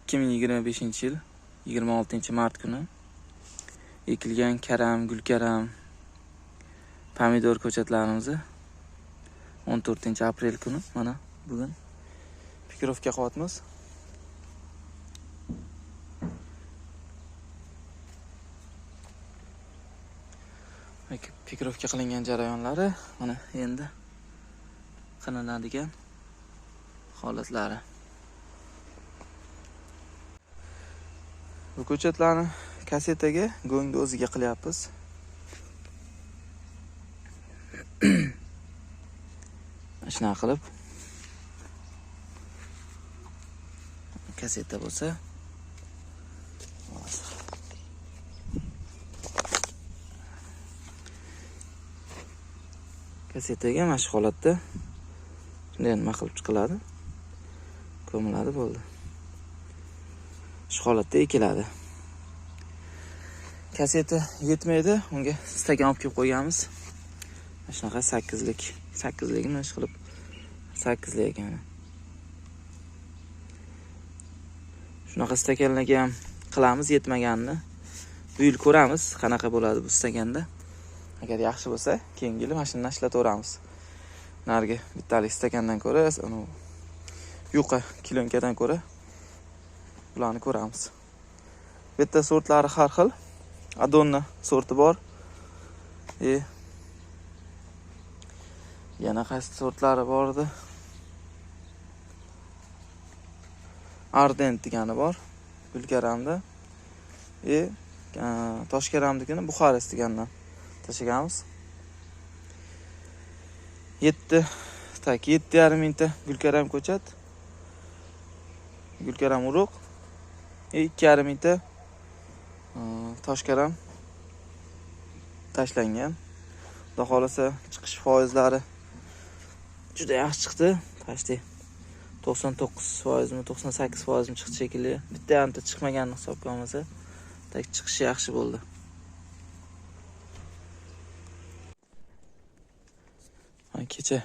2025-yil 26-mart kuni ekilgan karam, gulkaram, pomidor ko'chatlarimizni 14-aprel kuni mana bugun pikirovka qilyapmiz. Pikirovka qilingan jarayonlari mana endi qilinadigan holatlari. Bu ko'chatlarni kasetaga go'ngni o'ziga qilyapmiz. Shuna qilib kaseta bo'lsa kasetaga mana shu holatda shunday nima qilib chiqiladi, ko'miladi, bo'ldi. Shu holatda ekiladi. Kaseta yetmaydi, unga stakan olib kelib qo'yganmiz. Shunaqa 8ligini ish qilib 8lik ekan. Shunaqa stakanlarga ham qilamiz yetmaganini. Bu yil ko'ramiz qanaqa bo'ladi bu stakanda. Agar yaxshi bo'lsa, keyingi yil mashinani ishlataveramiz. Narigi bittalik stakandan ko'ra, yuqa kilonkadan ko'ra bularni ko'ramiz. Bitta sortlari har xil. Adonna sorti bor. Yana qaysi sortlari bor edi? Ardent degani bor. Gulkaramda. Toshkaramnikini Buxarest degandan tashiganmiz. 7,5 mingta gulkaram ko'chat. Gulkaram urug'. 2,5 mingta toshkaram tashlangan. Xudo xolasa chiqish foizlari juda yaxshi chiqdi. Tashdi 99% mi, 98% mi chiqdi shekilli. Bitta ham chiqmaganini hisobga olmasa, chiqishi yaxshi bo'ldi. Kecha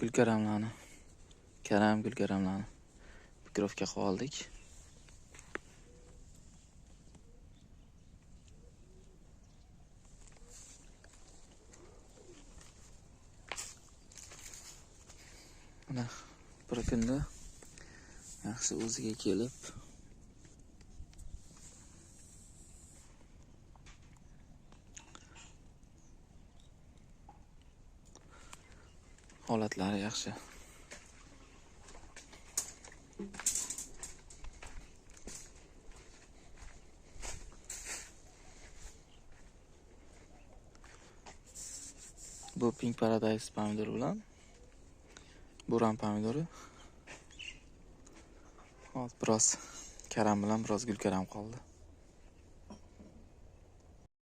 gulkaramlarni, gulkaramlarni pikirovka qilib oldik. Mana bir kunda yaxshi o'ziga kelib holatlari yaxshi. Bu Pink Paradise pomidor bilan Buran pomidori. Hozir biroz karam bilan biroz gulkaram qoldi.